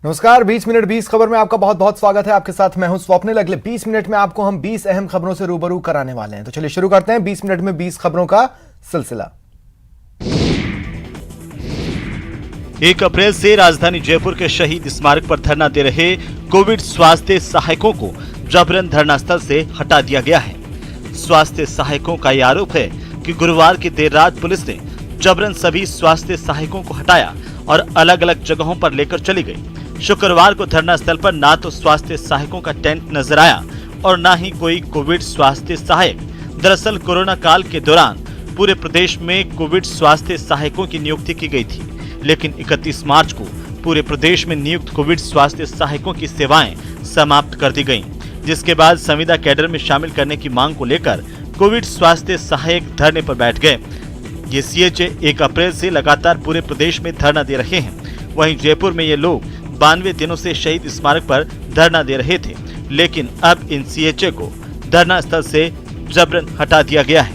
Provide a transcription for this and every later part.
नमस्कार, 20 मिनट 20 खबर में आपका बहुत बहुत स्वागत है। आपके साथ मैं हूं स्वप्निल। अगले 20 मिनट में आपको हम 20 अहम खबरों से रूबरू कराने वाले हैं। तो चलिए शुरू करते हैं 20 मिनट में 20 खबरों का सिलसिला। 1 अप्रैल से राजधानी जयपुर के शहीद स्मारक पर धरना दे रहे कोविड स्वास्थ्य सहायकों को जबरन धरना स्थल से हटा दिया गया है। स्वास्थ्य सहायकों का यह आरोप है कि गुरुवार की देर रात पुलिस ने जबरन सभी स्वास्थ्य सहायकों को हटाया और अलग अलग जगहों पर लेकर चली गई। शुक्रवार को धरना स्थल पर ना तो स्वास्थ्य सहायकों का टेंट नजर आया और ना ही कोई कोविड स्वास्थ्य सहायक। दरअसल कोरोना काल के दौरान पूरे प्रदेश में कोविड स्वास्थ्य सहायकों की नियुक्ति की गई थी, लेकिन 31 मार्च को पूरे प्रदेश में नियुक्त कोविड स्वास्थ्य सहायकों की सेवाएं समाप्त कर दी गयी, जिसके बाद संविदा कैडर में शामिल करने की मांग को लेकर कोविड स्वास्थ्य सहायक धरने पर बैठ गए। ये सीएचए 1 अप्रैल से लगातार पूरे प्रदेश में धरना दे रहे हैं। वहीं जयपुर में ये लोग 92 दिनों से शहीद स्मारक पर धरना दे रहे थे, लेकिन अब इन सीएचए को धरना स्थल से जबरन हटा दिया गया है।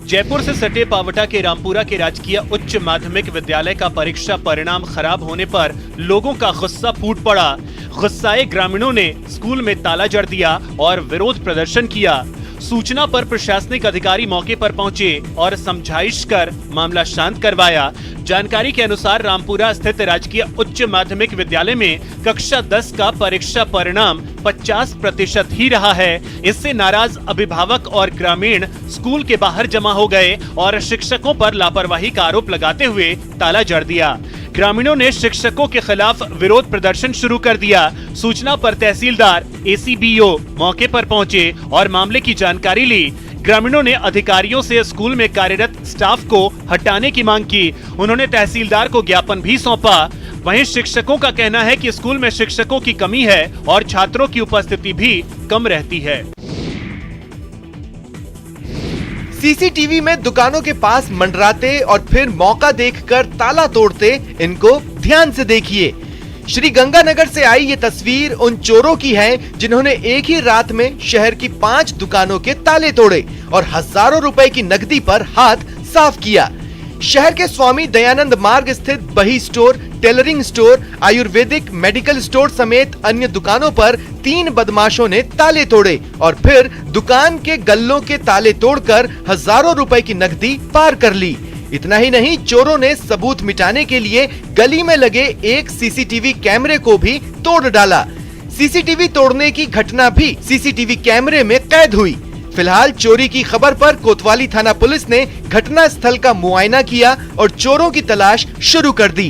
जयपुर से सटे पावटा के रामपुरा के राजकीय उच्च माध्यमिक विद्यालय का परीक्षा परिणाम खराब होने पर लोगों का गुस्सा फूट पड़ा। गुस्साए ग्रामीणों ने स्कूल में ताला जड़ दिया और विरोध प्रदर्शन किया। सूचना पर प्रशासनिक अधिकारी मौके पर पहुंचे और समझाइश कर मामला शांत करवाया। जानकारी के अनुसार रामपुरा स्थित राजकीय उच्च माध्यमिक विद्यालय में कक्षा 10 का परीक्षा परिणाम 50% ही रहा है। इससे नाराज अभिभावक और ग्रामीण स्कूल के बाहर जमा हो गए और शिक्षकों पर लापरवाही का आरोप लगाते हुए ताला जड़ दिया। ग्रामीणों ने शिक्षकों के खिलाफ विरोध प्रदर्शन शुरू कर दिया। सूचना पर तहसीलदार एसीबीओ मौके पर पहुंचे और मामले की जानकारी ली। ग्रामीणों ने अधिकारियों से स्कूल में कार्यरत स्टाफ को हटाने की मांग की। उन्होंने तहसीलदार को ज्ञापन भी सौंपा। वहीं शिक्षकों का कहना है कि स्कूल में शिक्षकों की कमी है और छात्रों की उपस्थिति भी कम रहती है। सीसीटीवी में दुकानों के पास मंडराते और फिर मौका देखकर ताला तोड़ते, इनको ध्यान से देखिए। श्री गंगानगर से आई ये तस्वीर उन चोरों की है जिन्होंने एक ही रात में शहर की 5 दुकानों के ताले तोड़े और हजारों रुपए की नकदी पर हाथ साफ किया। शहर के स्वामी दयानंद मार्ग स्थित बही store, tailoring store, Ayurvedic medical store समेत अन्य दुकानों पर 3 बदमाशों ने ताले तोड़े और फिर दुकान के गल्लों के ताले तोड़कर हजारों रुपए की नकदी पार कर ली। इतना ही नहीं, चोरों ने सबूत मिटाने के लिए गली में लगे एक सीसीटीवी कैमरे को भी तोड़ डाला। सीसीटीवी तोड़ने की घटना भी सीसीटीवी कैमरे में कैद हुई। फिलहाल चोरी की खबर पर कोतवाली थाना पुलिस ने घटना स्थल का मुआयना किया और चोरों की तलाश शुरू कर दी।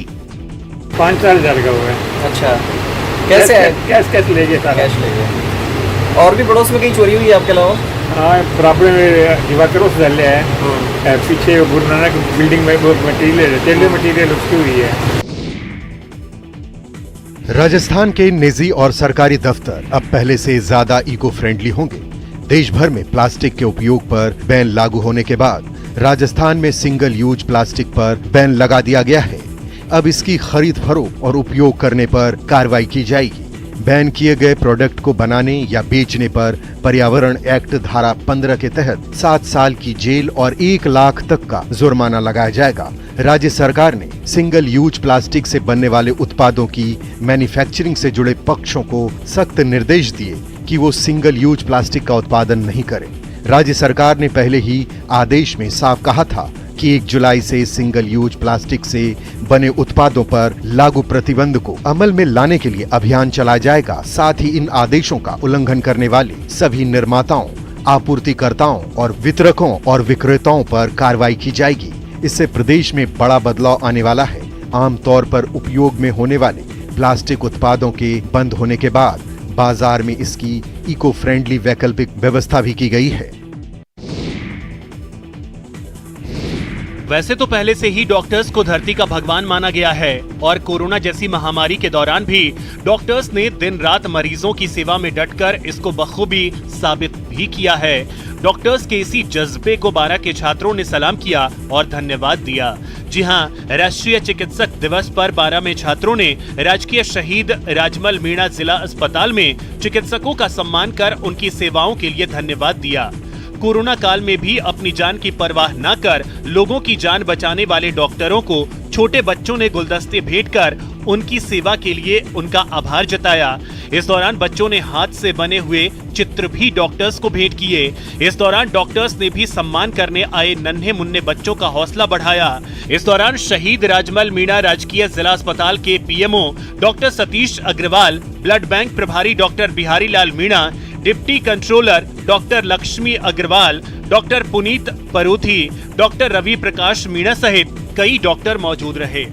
5-4 हजार का हुआ है। अच्छा, कैसे है? कैश ले गए सारा। कैश ले गए। और भी पड़ोस में कहीं चोरी हुई है आपके अलावा? हाँ, बराबर में दिवाकरों से डाले हैं। पीछे गुरु नानक बिल्डिंग में वो मटेरियल उसकी हुई है। राजस्थान के निजी और सरकारी दफ्तर अब पहले से ज्यादा इको फ्रेंडली होंगे। देश भर में प्लास्टिक के उपयोग पर बैन लागू होने के बाद राजस्थान में सिंगल यूज प्लास्टिक पर बैन लगा दिया गया है। अब इसकी खरीद फरोख्त और उपयोग करने पर कार्रवाई की जाएगी। बैन किए गए प्रोडक्ट को बनाने या बेचने पर पर्यावरण एक्ट धारा 15 के तहत 7 साल की जेल और 1 लाख तक का जुर्माना लगाया जाएगा। राज्य सरकार ने सिंगल यूज प्लास्टिक से बनने वाले उत्पादों की मैन्युफैक्चरिंग से जुड़े पक्षों को सख्त निर्देश दिए कि वो सिंगल यूज प्लास्टिक का उत्पादन नहीं करें। राज्य सरकार ने पहले ही आदेश में साफ कहा था कि 1 जुलाई से सिंगल यूज प्लास्टिक से बने उत्पादों पर लागू प्रतिबंध को अमल में लाने के लिए अभियान चलाया जाएगा। साथ ही इन आदेशों का उल्लंघन करने वाले सभी निर्माताओं, आपूर्तिकर्ताओं और वितरकों और विक्रेताओं पर कार्रवाई की जाएगी। इससे प्रदेश में बड़ा बदलाव आने वाला है। आमतौर पर उपयोग में होने वाले प्लास्टिक उत्पादों के बंद होने के बाद बाजार में इसकी इको फ्रेंडली वैकल्पिक व्यवस्था भी की गई है। वैसे तो पहले से ही डॉक्टर्स को धरती का भगवान माना गया है और कोरोना जैसी महामारी के दौरान भी डॉक्टर्स ने दिन रात मरीजों की सेवा में डटकर इसको बखूबी साबित भी किया है। डॉक्टर्स के इसी जज्बे को 12 के छात्रों ने सलाम किया और धन्यवाद दिया। जी हां, राष्ट्रीय चिकित्सक दिवस पर 12 में छात्रों ने राजकीय शहीद राजमल मीणा जिला अस्पताल में चिकित्सकों का सम्मान कर उनकी सेवाओं के लिए धन्यवाद दिया। कोरोना काल में भी अपनी जान की परवाह न कर लोगों की जान बचाने वाले डॉक्टरों को छोटे बच्चों ने गुलदस्ते भेंट कर उनकी सेवा के लिए उनका आभार जताया। इस दौरान बच्चों ने हाथ से बने हुए चित्र भी डॉक्टर्स को भेंट किए। इस दौरान डॉक्टर्स ने भी सम्मान करने आए नन्हे मुन्ने बच्चों का हौसला बढ़ाया। इस दौरान शहीद राजमल मीणा राजकीय जिला अस्पताल के PMO doctor Satish Agarwal, blood bank प्रभारी doctor Bihari Lal Meena, deputy controller doctor Lakshmi Agarwal, doctor Puneet Paruthi, doctor Ravi Prakash Meena सहित कई डॉक्टर मौजूद रहे।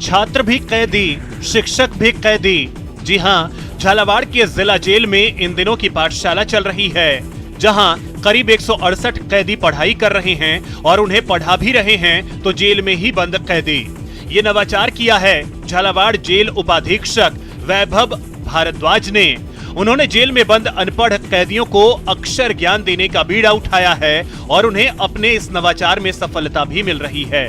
छात्र भी कैदी, शिक्षक भी कैदी। जी हां, झालावाड़ के जिला जेल में इन दिनों की पाठशाला चल रही है, जहां करीब 168 कैदी पढ़ाई कर रहे हैं और उन्हें पढ़ा भी रहे हैं तो जेल में ही बंद कैदी। ये नवाचार किया है झालावाड़ जेल उपाधीक्षक वैभव भारद्वाज ने। उन्होंने जेल में बंद अनपढ़ कैदियों को अक्षर ज्ञान देने का बीड़ा उठाया है और उन्हें अपने इस नवाचार में सफलता भी मिल रही है।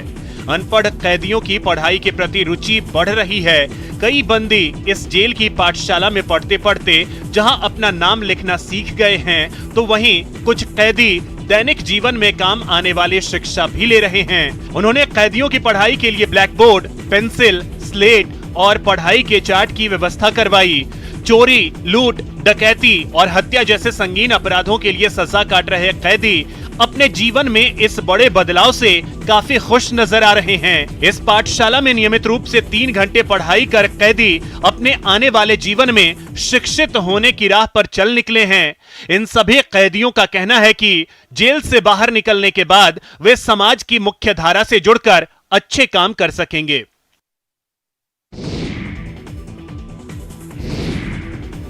अनपढ़ कैदियों की पढ़ाई के प्रति रुचि बढ़ रही है। कई बंदी इस जेल की पाठशाला में पढ़ते पढ़ते जहां अपना नाम लिखना सीख गए हैं, तो वहीं कुछ कैदी दैनिक जीवन में काम आने वाले शिक्षा भी ले रहे हैं। उन्होंने कैदियों की पढ़ाई के लिए ब्लैक बोर्ड, पेंसिल, स्लेट और पढ़ाई के चार्ट की व्यवस्था करवाई। चोरी, लूट, डकैती और हत्या जैसे संगीन अपराधों के लिए सजा काट रहे कैदी अपने जीवन में इस बड़े बदलाव से काफी खुश नजर आ रहे हैं। इस पाठशाला में नियमित रूप से 3 घंटे पढ़ाई कर कैदी अपने आने वाले जीवन में शिक्षित होने की राह पर चल निकले हैं। इन सभी कैदियों का कहना है कि जेल से बाहर निकलने के बाद वे समाज की मुख्य धारा से जुड़कर अच्छे काम कर सकेंगे।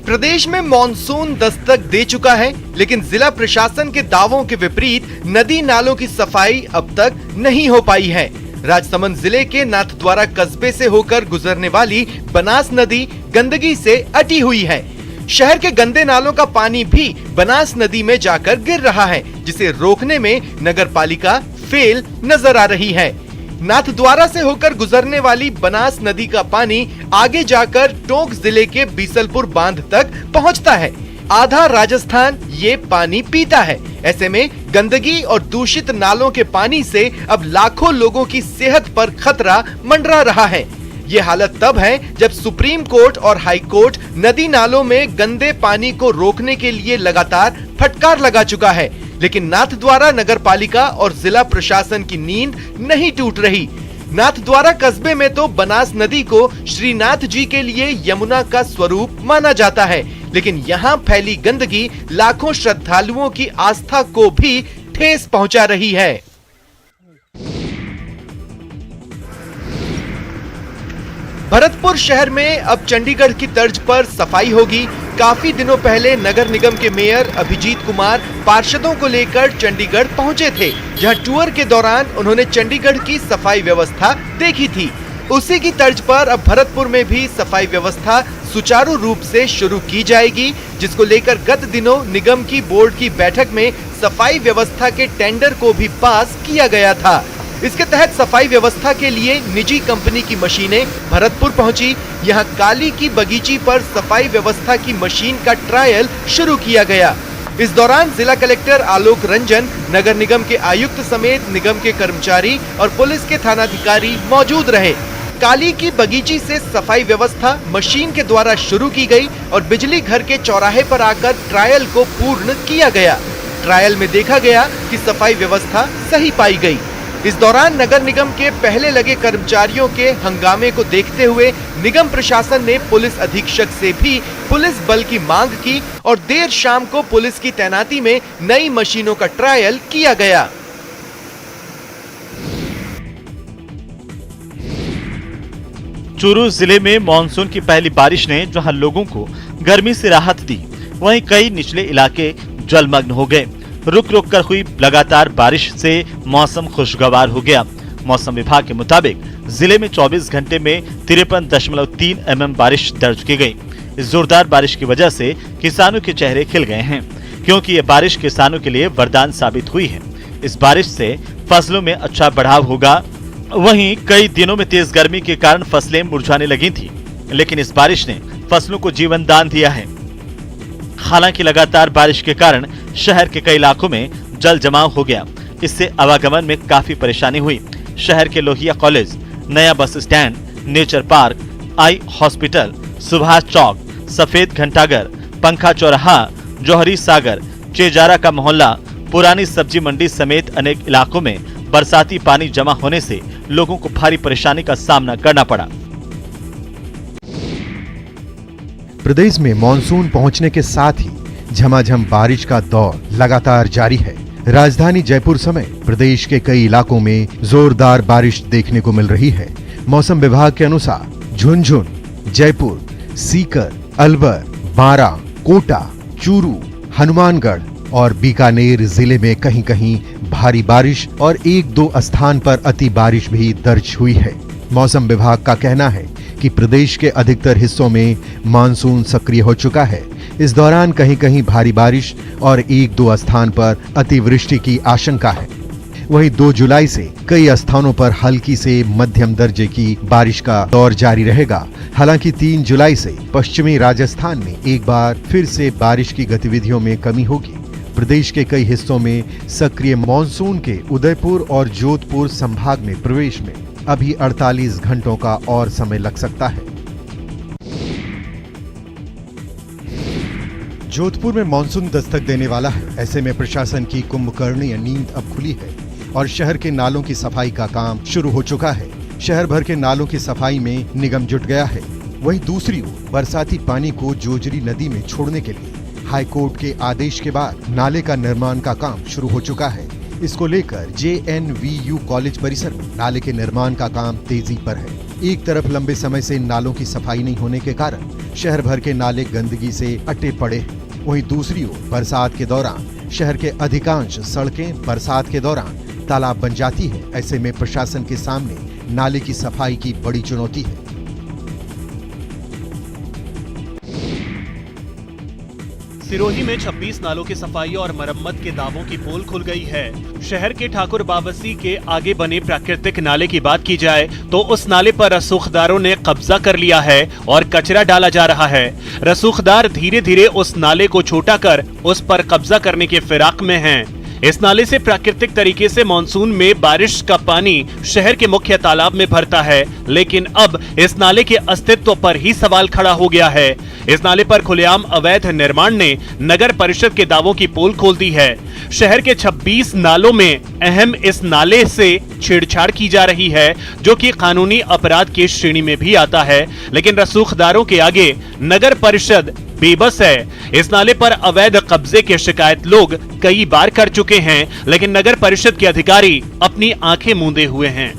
प्रदेश में मॉनसून दस्तक दे चुका है, लेकिन जिला प्रशासन के दावों के विपरीत नदी नालों की सफाई अब तक नहीं हो पाई है। राजसमंद जिले के नाथद्वारा कस्बे से होकर गुजरने वाली बनास नदी गंदगी से अटी हुई है। शहर के गंदे नालों का पानी भी बनास नदी में जाकर गिर रहा है, जिसे रोकने में नगरपालिका फेल नजर आ रही है। नाथद्वारा से होकर गुजरने वाली बनास नदी का पानी आगे जाकर टोंक जिले के बीसलपुर बांध तक पहुंचता है। आधा राजस्थान ये पानी पीता है। ऐसे में गंदगी और दूषित नालों के पानी से अब लाखों लोगों की सेहत पर खतरा मंडरा रहा है। ये हालत तब है जब सुप्रीम कोर्ट और हाई कोर्ट नदी नालों में गंदे पानी को रोकने के लिए लगातार फटकार लगा चुका है, लेकिन नाथद्वारा नगरपालिका और जिला प्रशासन की नींद नहीं टूट रही। नाथद्वारा कस्बे में तो बनास नदी को श्रीनाथ जी के लिए यमुना का स्वरूप माना जाता है, लेकिन यहाँ फैली गंदगी लाखों श्रद्धालुओं की आस्था को भी ठेस पहुंचा रही है। भरतपुर शहर में अब चंडीगढ़ की तर्ज पर सफाई होगी। काफी दिनों पहले नगर निगम के मेयर अभिजीत कुमार पार्षदों को लेकर चंडीगढ़ पहुंचे थे, जहां टूर के दौरान उन्होंने चंडीगढ़ की सफाई व्यवस्था देखी थी। उसी की तर्ज पर अब भरतपुर में भी सफाई व्यवस्था सुचारू रूप से शुरू की जाएगी, जिसको लेकर गत दिनों निगम की बोर्ड की बैठक में सफाई व्यवस्था के टेंडर को भी पास किया गया था। इसके तहत सफाई व्यवस्था के लिए निजी कंपनी की मशीनें भरतपुर पहुंची। यहां काली की बगीची पर सफाई व्यवस्था की मशीन का ट्रायल शुरू किया गया। इस दौरान जिला कलेक्टर आलोक रंजन, नगर निगम के आयुक्त समेत निगम के कर्मचारी और पुलिस के थानाधिकारी मौजूद रहे। काली की बगीची से सफाई व्यवस्था मशीन के द्वारा शुरू की गई और बिजली घर के चौराहे पर आकर ट्रायल को पूर्ण किया गया। ट्रायल में देखा गया कि सफाई व्यवस्था सही पाई गई। इस दौरान नगर निगम के पहले लगे कर्मचारियों के हंगामे को देखते हुए निगम प्रशासन ने पुलिस अधीक्षक से भी पुलिस बल की मांग की और देर शाम को पुलिस की तैनाती में नई मशीनों का ट्रायल किया गया। चूरू जिले में मानसून की पहली बारिश ने जहां लोगों को गर्मी से राहत दी, वहीं कई निचले इलाके जलमग्न हो गए। रुक रुक कर हुई लगातार बारिश से मौसम खुशगवार हो गया। मौसम विभाग के मुताबिक जिले में 24 घंटे में 53.3 mm बारिश दर्ज की गई। इस जोरदार बारिश की वजह से किसानों के चेहरे खिल गए हैं, क्योंकि ये बारिश किसानों के लिए वरदान साबित हुई है। इस बारिश से फसलों में अच्छा बढ़ाव होगा। वहीं कई दिनों में तेज गर्मी के कारण फसलें मुरझाने लगी थी, लेकिन इस बारिश ने फसलों को जीवन दान दिया है। हालांकि लगातार बारिश के कारण शहर के कई इलाकों में जल जमाव हो गया। इससे आवागमन में काफी परेशानी हुई। शहर के लोहिया कॉलेज, नया bus stand, nature park, eye hospital, Subhash Chowk, सफेद घंटाघर, पंखा चौराहा, जौहरी सागर, चेजारा का मोहल्ला, पुरानी सब्जी मंडी समेत अनेक इलाकों में बरसाती पानी जमा होने से लोगों को भारी परेशानी का सामना करना पड़ा। प्रदेश में मानसून पहुंचने के साथ ही झमाझम बारिश का दौर लगातार जारी है। राजधानी जयपुर समेत प्रदेश के कई इलाकों में जोरदार बारिश देखने को मिल रही है। मौसम विभाग के अनुसार झुंझुन, जयपुर, सीकर, अलवर, बारां, कोटा, चूरू, हनुमानगढ़ और बीकानेर जिले में कहीं कहीं भारी बारिश और 1-2 स्थान पर अति बारिश भी दर्ज हुई है। मौसम विभाग का कहना है कि प्रदेश के अधिकतर हिस्सों में मानसून सक्रिय हो चुका है। इस दौरान कहीं कहीं भारी बारिश और 1-2 स्थान पर अतिवृष्टि की आशंका है। वहीं 2 जुलाई से कई स्थानों पर हल्की से मध्यम दर्जे की बारिश का दौर जारी रहेगा। हालांकि 3 जुलाई से पश्चिमी राजस्थान में एक बार फिर से बारिश की गतिविधियों में कमी होगी। प्रदेश के कई हिस्सों में सक्रिय मानसून के उदयपुर और जोधपुर संभाग में प्रवेश में अभी 48 घंटों का और समय लग सकता है। जोधपुर में मानसून दस्तक देने वाला है। ऐसे में प्रशासन की कुंभकर्णीय नींद अब खुली है और शहर के नालों की सफाई का काम शुरू हो चुका है। शहर भर के नालों की सफाई में निगम जुट गया है। वहीं दूसरी ओर बरसाती पानी को जोजरी नदी में छोड़ने के लिए हाईकोर्ट के आदेश के बाद नाले का निर्माण का काम शुरू हो चुका है। इसको लेकर JNVU कॉलेज परिसर में नाले के निर्माण का काम तेजी पर है। एक तरफ लंबे समय से नालों की सफाई नहीं होने के कारण शहर भर के नाले गंदगी से अटे पड़े हैं। वहीं दूसरी ओर बरसात के दौरान शहर के अधिकांश सड़कें बरसात के दौरान तालाब बन जाती है। ऐसे में प्रशासन के सामने नाले की सफाई की बड़ी चुनौती है। सिरोही में 26 नालों की सफाई और मरम्मत के दावों की पोल खुल गई है। शहर के ठाकुर बाबसी के आगे बने प्राकृतिक नाले की बात की जाए तो उस नाले पर रसूखदारों ने कब्जा कर लिया है और कचरा डाला जा रहा है। रसूखदार धीरे धीरे उस नाले को छोटा कर उस पर कब्जा करने के फिराक में हैं। इस नाले से प्राकृतिक तरीके से मानसून में बारिश का पानी शहर के मुख्य तालाब में भरता है, लेकिन अब इस नाले के अस्तित्व पर ही सवाल खड़ा हो गया है। इस नाले पर खुलेआम अवैध निर्माण ने नगर परिषद के दावों की पोल खोल दी है। शहर के 26 नालों में अहम इस नाले से छेड़छाड़ की जा रही है, जो कि कानूनी अपराध की श्रेणी में भी आता है, लेकिन रसूखदारों के आगे नगर परिषद बेबस है। इस नाले पर अवैध कब्जे की शिकायत लोग कई बार कर चुके हैं, लेकिन नगर परिषद के अधिकारी अपनी आंखें मूंदे हुए हैं।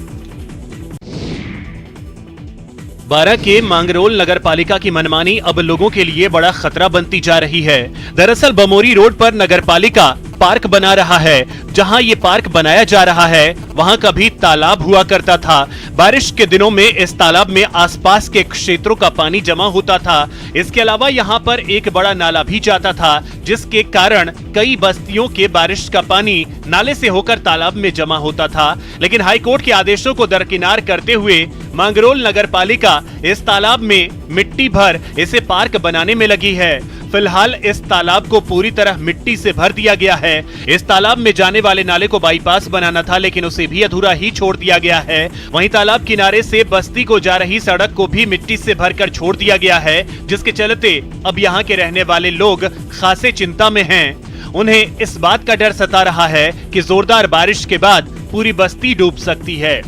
बारां के मांगरोल नगर पालिका की मनमानी अब लोगों के लिए बड़ा खतरा बनती जा रही है। दरअसल बमोरी रोड पर नगर पालिका पार्क बना रहा है। जहां ये पार्क बनाया जा रहा है वहां कभी तालाब हुआ करता था। बारिश के दिनों में इस तालाब में आसपास के क्षेत्रों का पानी जमा होता था। इसके अलावा यहां पर एक बड़ा नाला भी जाता था, जिसके कारण कई बस्तियों के बारिश का पानी नाले से होकर तालाब में जमा होता था। लेकिन हाईकोर्ट के आदेशों को दरकिनार करते हुए मांगरोल नगर पालिका इस तालाब में मिट्टी भर इसे पार्क बनाने में लगी है। फिलहाल इस तालाब को पूरी तरह मिट्टी से भर दिया गया है। इस तालाब में जाने वाले नाले को बाईपास बनाना था, लेकिन उसे भी अधूरा ही छोड़ दिया गया है। वहीं तालाब किनारे से बस्ती को जा रही सड़क को भी मिट्टी से भरकर छोड़ दिया गया है, जिसके चलते अब यहाँ के रहने वाले लोग खासे चिंता में हैं। उन्हें इस बात का डर सता रहा है कि जोरदार बारिश के बाद पूरी बस्ती डूब सकती है।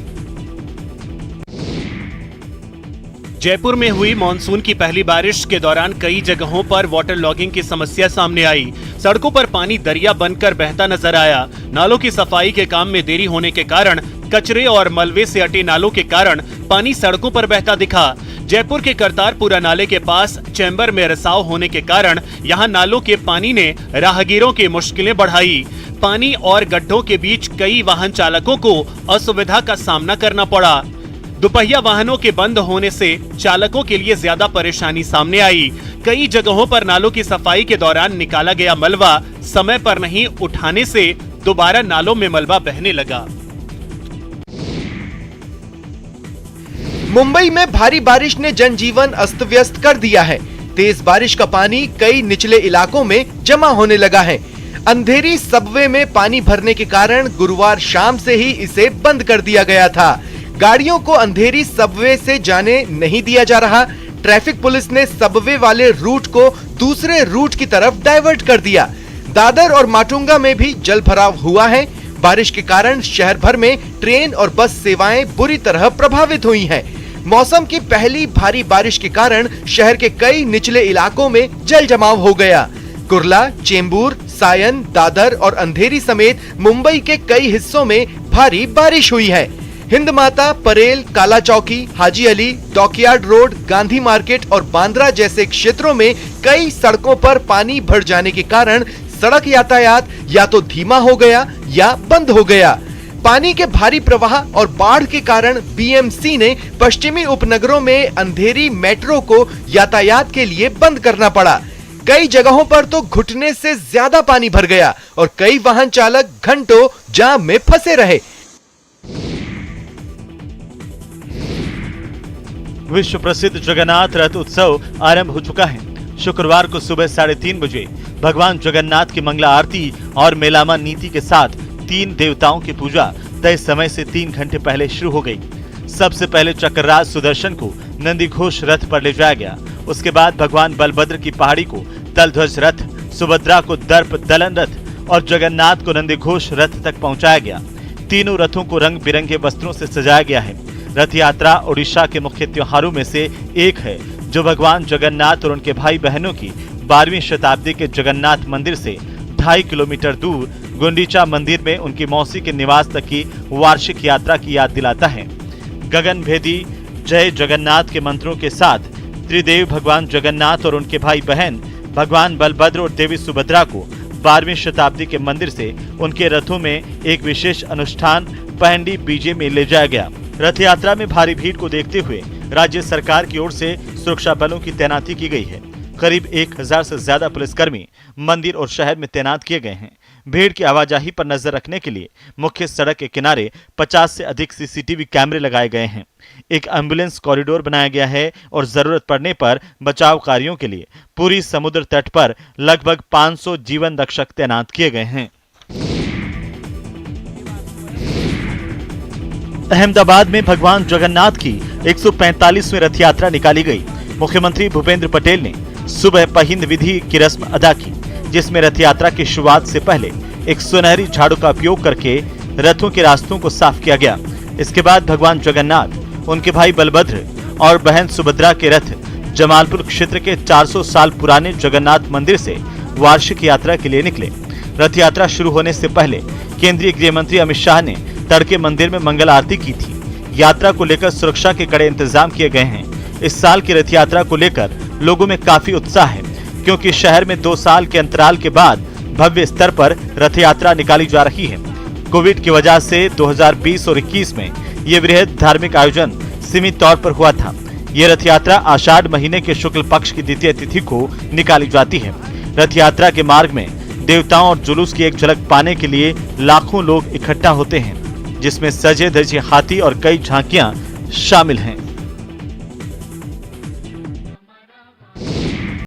जयपुर में हुई मानसून की पहली बारिश के दौरान कई जगहों पर वाटर लॉगिंग की समस्या सामने आई। सड़कों पर पानी दरिया बनकर बहता नजर आया। नालों की सफाई के काम में देरी होने के कारण कचरे और मलबे से अटे नालों के कारण पानी सड़कों पर बहता दिखा। जयपुर के करतारपुरा नाले के पास चैम्बर में रिसाव होने के कारण यहां नालों के पानी ने राहगीरों की मुश्किलें बढ़ाई। पानी और गड्ढों के बीच कई वाहन चालकों को असुविधा का सामना करना पड़ा। दुपहिया वाहनों के बंद होने से चालकों के लिए ज्यादा परेशानी सामने आई। कई जगहों पर नालों की सफाई के दौरान निकाला गया मलबा समय पर नहीं उठाने से दोबारा नालों में मलबा बहने लगा। मुंबई में भारी बारिश ने जनजीवन अस्त व्यस्त कर दिया है। तेज बारिश का पानी कई निचले इलाकों में जमा होने लगा है। अंधेरी सबवे में पानी भरने के कारण गुरुवार शाम से ही इसे बंद कर दिया गया था। गाड़ियों को अंधेरी सबवे से जाने नहीं दिया जा रहा। ट्रैफिक पुलिस ने सबवे वाले रूट को दूसरे रूट की तरफ डाइवर्ट कर दिया। दादर और माटुंगा में भी जल भराव हुआ है। बारिश के कारण शहर भर में ट्रेन और बस सेवाएं बुरी तरह प्रभावित हुई हैं। मौसम की पहली भारी बारिश के कारण शहर के कई निचले इलाकों में जल जमाव हो गया। कुर्ला, चेंबूर, सायन, दादर और अंधेरी समेत मुंबई के कई हिस्सों में भारी बारिश हुई है। हिंद माता, Parel, Kala Chowki, Haji Ali, dockyard road, Gandhi market और बांद्रा जैसे क्षेत्रों में कई सड़कों पर पानी भर जाने के कारण सड़क यातायात या तो धीमा हो गया या बंद हो गया। पानी के भारी प्रवाह और बाढ़ के कारण बीएमसी ने पश्चिमी उपनगरों में अंधेरी मेट्रो को यातायात के लिए बंद करना पड़ा। कई जगहों पर तो घुटने से ज्यादा पानी भर गया और कई वाहन चालक घंटों जाम में फंसे रहे। विश्व प्रसिद्ध जगन्नाथ रथ उत्सव आरंभ हो चुका है। शुक्रवार को सुबह 3:30 बजे भगवान जगन्नाथ की मंगला आरती और मेलामा नीति के साथ 3 देवताओं की पूजा तय समय से 3 घंटे पहले शुरू हो गई। सबसे पहले चक्रराज सुदर्शन को नंदीघोष रथ पर ले जाया गया। उसके बाद भगवान बलभद्र की पहाड़ी को तलध्वज रथ, सुभद्रा को दर्प दलन रथ और जगन्नाथ को नंदीघोष रथ तक पहुंचाया गया। तीनों रथों को रंग बिरंगे वस्त्रों से सजाया गया है। रथ यात्रा ओडिशा के मुख्य त्योहारों में से एक है, जो भगवान जगन्नाथ और उनके भाई बहनों की 12वीं शताब्दी के जगन्नाथ मंदिर से 2.5 किलोमीटर दूर गुंडीचा मंदिर में उनकी मौसी के निवास तक की वार्षिक यात्रा की याद दिलाता है। गगन भेदी जय जगन्नाथ के मंत्रों के साथ त्रिदेव भगवान जगन्नाथ और उनके भाई बहन भगवान बलभद्र और देवी सुभद्रा को 12वीं शताब्दी के मंदिर से उनके रथों में एक विशेष अनुष्ठान पहंडी बीजे में ले जाया गया। रथ यात्रा में भारी भीड़ को देखते हुए राज्य सरकार की ओर से सुरक्षा बलों की तैनाती की गई है। करीब 1000 से ज्यादा पुलिसकर्मी मंदिर और शहर में तैनात किए गए हैं। भीड़ की आवाजाही पर नजर रखने के लिए मुख्य सड़क के किनारे 50 से अधिक सीसीटीवी कैमरे लगाए गए हैं। एक एम्बुलेंस कॉरिडोर बनाया गया है और जरूरत पड़ने पर बचाव कार्यों के लिए पूरी समुद्र तट पर लगभग 500 जीवन रक्षक तैनात किए गए हैं। अहमदाबाद में भगवान जगन्नाथ की 145वीं रथ यात्रा निकाली गई। मुख्यमंत्री भूपेंद्र पटेल ने सुबह पहिंद विधि की रस्म अदा की, जिसमें रथ यात्रा की शुरुआत से पहले एक सुनहरी झाड़ू का उपयोग करके रथों के रास्तों को साफ किया गया। इसके बाद भगवान जगन्नाथ, उनके भाई बलभद्र और बहन सुभद्रा के रथ जमालपुर क्षेत्र के 400 साल पुराने जगन्नाथ मंदिर से वार्षिक यात्रा के लिए निकले। रथ यात्रा शुरू होने से पहले केंद्रीय गृह मंत्री अमित शाह ने तड़के मंदिर में मंगल आरती की थी। यात्रा को लेकर सुरक्षा के कड़े इंतजाम किए गए हैं। इस साल की रथ यात्रा को लेकर लोगों में काफी उत्साह है, क्योंकि शहर में 2 साल के अंतराल के बाद भव्य स्तर पर रथ यात्रा निकाली जा रही है। कोविड की वजह से 2020 और 21 में ये वृहद धार्मिक आयोजन सीमित तौर पर हुआ था। ये रथ यात्रा आषाढ़ महीने के शुक्ल पक्ष की द्वितीय तिथि को निकाली जाती है। रथ यात्रा के मार्ग में देवताओं और जुलूस की एक झलक पाने के लिए लाखों लोग इकट्ठा होते हैं, जिसमें सजे धजे हाथी और कई झांकियां शामिल हैं।